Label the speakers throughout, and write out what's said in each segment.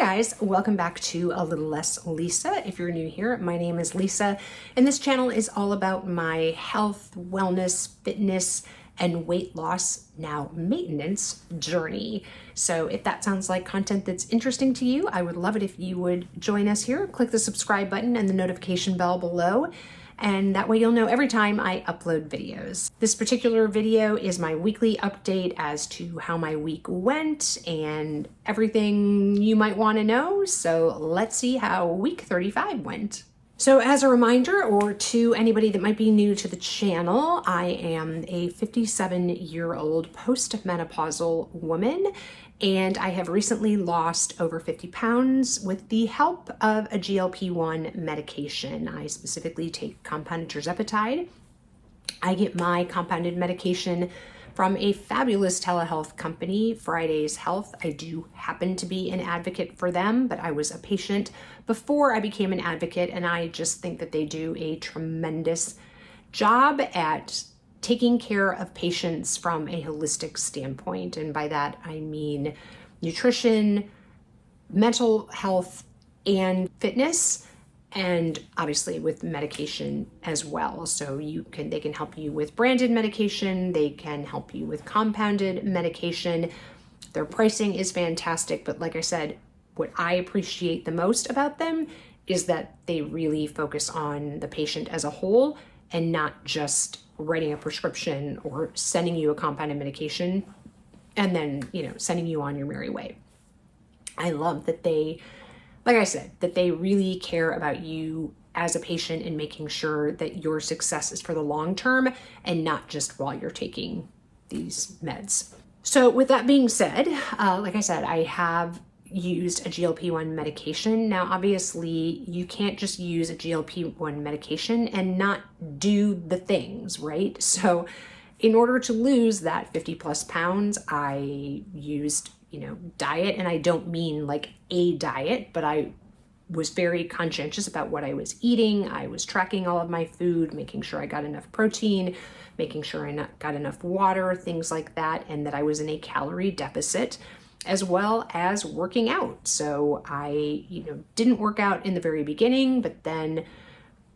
Speaker 1: guys, welcome back to A Little Less Lisa. If you're new here, my name is Lisa, and this channel is all about my health, wellness, fitness, and weight loss, now maintenance journey. So if that sounds like content that's interesting to you, I would love it if you would join us here. Click the subscribe button and the notification bell below, and that way you'll know every time I upload videos. This particular video is my weekly update as to how my week went and everything you might want to know. So let's see how week 35 went. So as a reminder, or to anybody that might be new to the channel, I am a 57-year-old postmenopausal woman, and I have recently lost over 50 pounds with the help of a GLP-1 medication. I specifically take compounded tirzepatide. I get my compounded medication from a fabulous telehealth company, Friday's Health. I do happen to be an advocate for them, but I was a patient before I became an advocate, and I just think that they do a tremendous job at taking care of patients from a holistic standpoint. And by that, I mean nutrition, mental health, and fitness, and obviously with medication as well. So they can help you with branded medication, they can help you with compounded medication. Their pricing is fantastic, but like I said, what I appreciate the most about them is that they really focus on the patient as a whole and not just writing a prescription or sending you a compounded medication and then, sending you on your merry way. I love that they, like I said, that they really care about you as a patient and making sure that your success is for the long term and not just while you're taking these meds. So with that being said, like I said, I have used a GLP-1 medication. Now, obviously, you can't just use a GLP-1 medication and not do the things, right? So in order to lose that 50 plus pounds, I used, diet, and I don't mean like a diet, but I was very conscientious about what I was eating. I was tracking all of my food, making sure I got enough protein, making sure I got enough water, things like that, and that I was in a calorie deficit, as well as working out. So I, didn't work out in the very beginning, but then a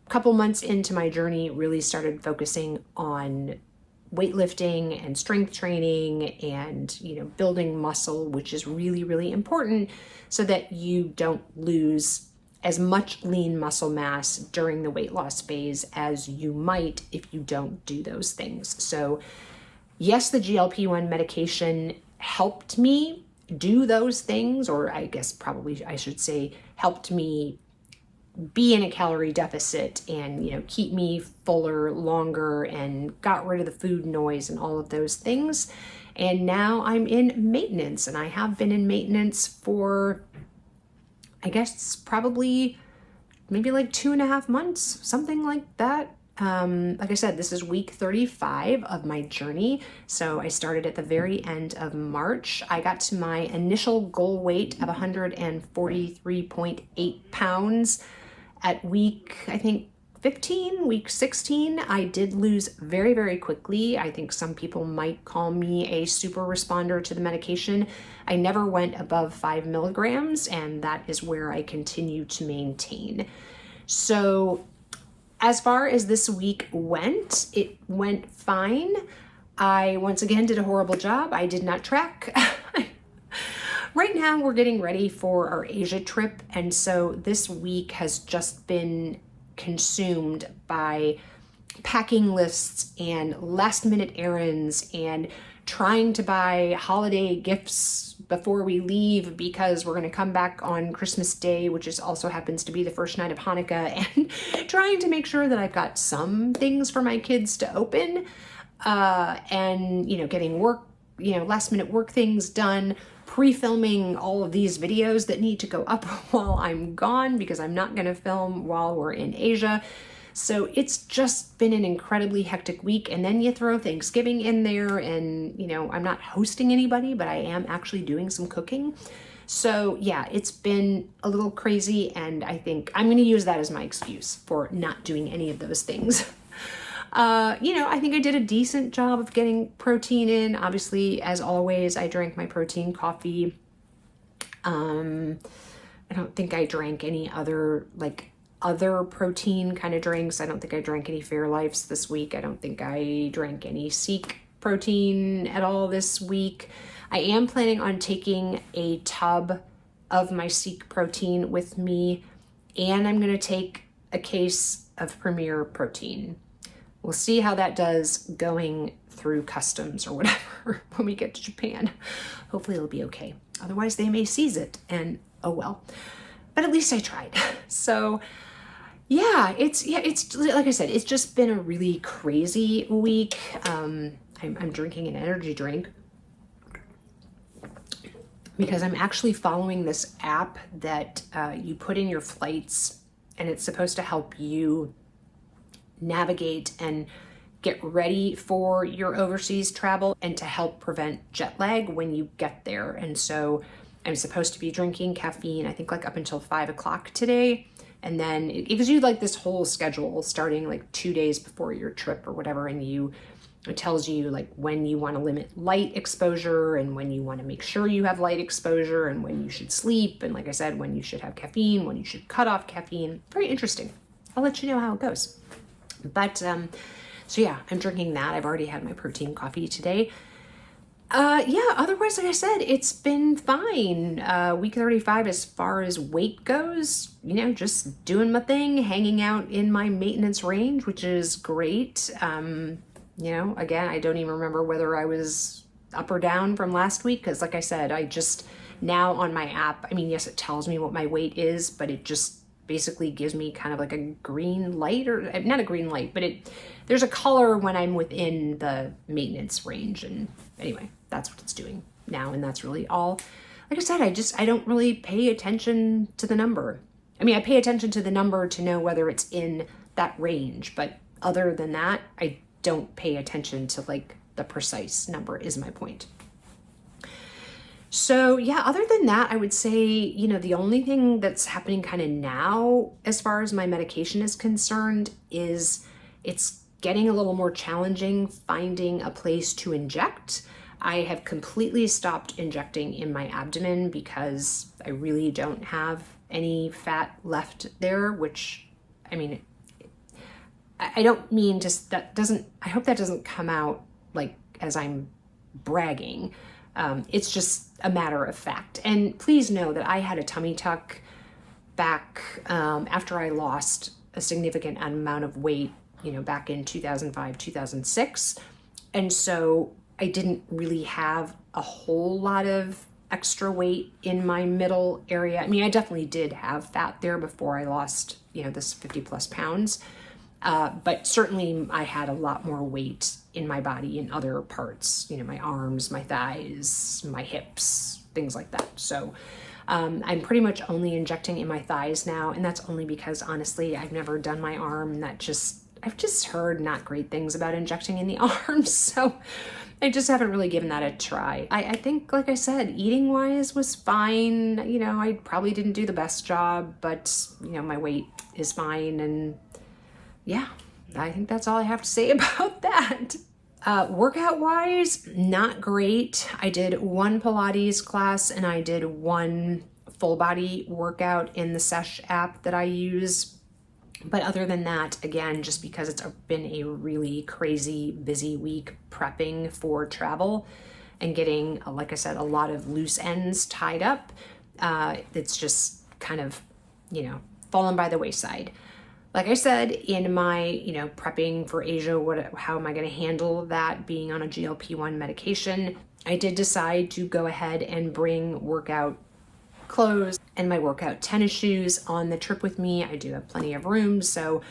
Speaker 1: couple months into my journey, really started focusing on weightlifting and strength training and, building muscle, which is really, really important so that you don't lose as much lean muscle mass during the weight loss phase as you might if you don't do those things. So yes, the GLP-1 medication helped me do those things, or I guess probably I should say helped me be in a calorie deficit and, keep me fuller longer and got rid of the food noise and all of those things. And now I'm in maintenance, and I have been in maintenance for, I guess, probably maybe like 2.5 months, something like that. Like I said, this is week 35 of my journey. So I started at the very end of March. I got to my initial goal weight of 143.8 pounds at week, I think, 15, week 16. I did lose very, very quickly. I think some people might call me a super responder to the medication. I never went above 5 milligrams, and that is where I continue to maintain. So as far as this week went, it went fine. I once again did a horrible job. I did not track. Right now we're getting ready for our Asia trip, and so this week has just been consumed by packing lists and last minute errands and trying to buy holiday gifts before we leave because we're going to come back on Christmas Day, which also happens to be the first night of Hanukkah, and trying to make sure that I've got some things for my kids to open, and, getting work, last minute work things done, pre-filming all of these videos that need to go up while I'm gone because I'm not going to film while we're in Asia. So it's just been an incredibly hectic week. And then you throw Thanksgiving in there, and, I'm not hosting anybody, but I am actually doing some cooking. So yeah, it's been a little crazy, and I think I'm going to use that as my excuse for not doing any of those things. I think I did a decent job of getting protein in. Obviously, as always, I drank my protein coffee. I don't think I drank any other protein kind of drinks. I don't think I drank any Fairlifes this week. I don't think I drank any Seek protein at all this week. I am planning on taking a tub of my Seek protein with me, and I'm going to take a case of Premier protein. We'll see how that does going through customs or whatever when we get to Japan. Hopefully it'll be okay. Otherwise they may seize it, and oh well. But at least I tried. So yeah, it's like I said, it's just been a really crazy week. I'm drinking an energy drink because I'm actually following this app that you put in your flights, and it's supposed to help you navigate and get ready for your overseas travel and to help prevent jet lag when you get there. And so I'm supposed to be drinking caffeine, I think like up until 5 o'clock today. And then it gives you like this whole schedule starting like 2 days before your trip or whatever. And it tells you like when you want to limit light exposure and when you want to make sure you have light exposure and when you should sleep. And like I said, when you should have caffeine, when you should cut off caffeine. Very interesting. I'll let you know how it goes. But, so yeah, I'm drinking that. I've already had my protein coffee today. Yeah, otherwise, like I said, it's been fine. Week 35 as far as weight goes, just doing my thing, hanging out in my maintenance range, which is great. Again, I don't even remember whether I was up or down from last week, because like I said, I just now on my app, yes, it tells me what my weight is, but it just basically gives me kind of like a green light, or not a green light, but there's a color when I'm within the maintenance range. And anyway, that's what it's doing now. And that's really all. Like I said, I don't really pay attention to the number. I pay attention to the number to know whether it's in that range, but other than that, I don't pay attention to like the precise number is my point. So yeah, other than that, I would say, the only thing that's happening kind of now as far as my medication is concerned is it's getting a little more challenging finding a place to inject. I have completely stopped injecting in my abdomen because I really don't have any fat left there, which, I don't mean just I hope that doesn't come out like as I'm bragging. It's just a matter of fact. And please know that I had a tummy tuck back after I lost a significant amount of weight, back in 2005, 2006. And so I didn't really have a whole lot of extra weight in my middle area. I definitely did have fat there before I lost, this 50 plus pounds. But certainly I had a lot more weight in my body in other parts, my arms, my thighs, my hips, things like that. So I'm pretty much only injecting in my thighs now. And that's only because honestly, I've never done my arm, and I've just heard not great things about injecting in the arms. So I just haven't really given that a try. I think, like I said, eating wise was fine. I probably didn't do the best job, but my weight is fine. And yeah, I think that's all I have to say about that. Workout wise, not great. I did one Pilates class and I did one full body workout in the Sesh app that I use. But other than that, again, just because it's been a really crazy busy week prepping for travel and getting, like I said, a lot of loose ends tied up, it's just kind of, fallen by the wayside. Like I said, in my, prepping for Asia, how am I going to handle that being on a GLP-1 medication? I did decide to go ahead and bring workout clothes and my workout tennis shoes on the trip with me. I do have plenty of room, so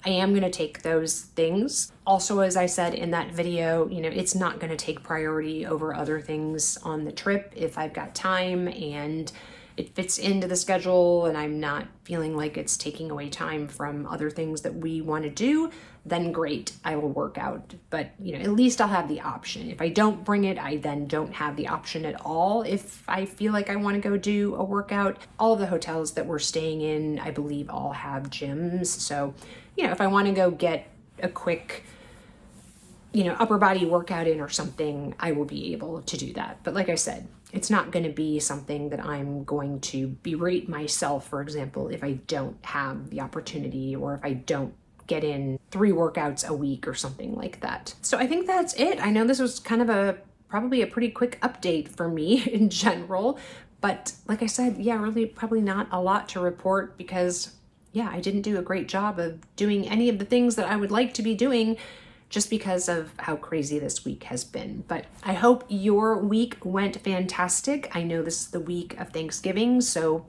Speaker 1: I am going to take those things. Also, as I said in that video, it's not going to take priority over other things on the trip if I've got time and it fits into the schedule and I'm not feeling like it's taking away time from other things that we want to do, then great, I will work out. But, at least I'll have the option. If I don't bring it, I then don't have the option at all. If I feel like I want to go do a workout, all of the hotels that we're staying in, I believe all have gyms. So, if I want to go get a quick, upper body workout in or something, I will be able to do that. But like I said, it's not going to be something that I'm going to berate myself, for example, if I don't have the opportunity or if I don't get in 3 workouts a week or something like that. So I think that's it. I know this was kind of probably a pretty quick update for me in general, but like I said, yeah, really probably not a lot to report because yeah, I didn't do a great job of doing any of the things that I would like to be doing just because of how crazy this week has been. But I hope your week went fantastic. I know this is the week of Thanksgiving, so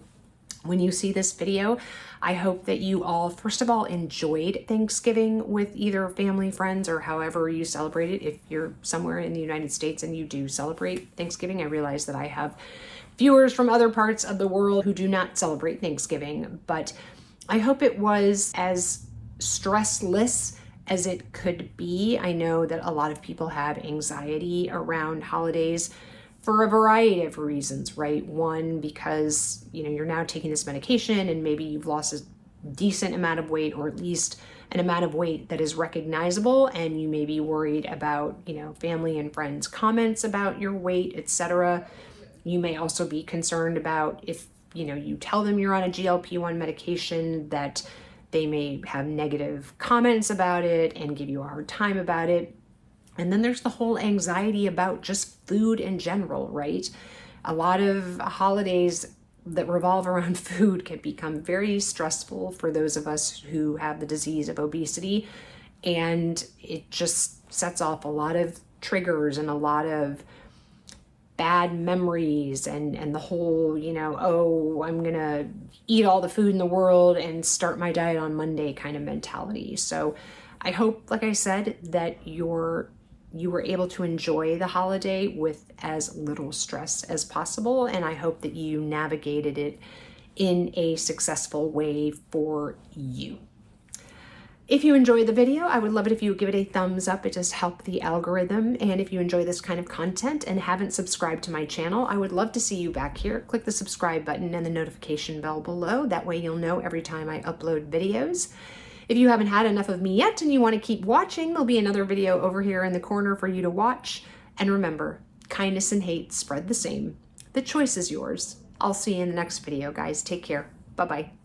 Speaker 1: when you see this video, I hope that you all, first of all, enjoyed Thanksgiving with either family, friends, or however you celebrate it. If you're somewhere in the United States and you do celebrate Thanksgiving, I realize that I have viewers from other parts of the world who do not celebrate Thanksgiving, but I hope it was as stressless as it could be. I know that a lot of people have anxiety around holidays for a variety of reasons, right? One, because, you're now taking this medication and maybe you've lost a decent amount of weight, or at least an amount of weight that is recognizable, and you may be worried about, family and friends' comments about your weight, etc. You may also be concerned about if, you tell them you're on a GLP-1 medication, that they may have negative comments about it and give you a hard time about it. And then there's the whole anxiety about just food in general, right? A lot of holidays that revolve around food can become very stressful for those of us who have the disease of obesity. And it just sets off a lot of triggers and a lot of bad memories and the whole, oh, I'm gonna eat all the food in the world and start my diet on Monday kind of mentality. So I hope, like I said, that you were able to enjoy the holiday with as little stress as possible, and I hope that you navigated it in a successful way for you. If you enjoyed the video, I would love it if you would give it a thumbs up. It just helps the algorithm. And if you enjoy this kind of content and haven't subscribed to my channel, I would love to see you back here. Click the subscribe button and the notification bell below. That way you'll know every time I upload videos. If you haven't had enough of me yet and you want to keep watching, there'll be another video over here in the corner for you to watch. And remember, kindness and hate spread the same. The choice is yours. I'll see you in the next video, guys. Take care. Bye-bye.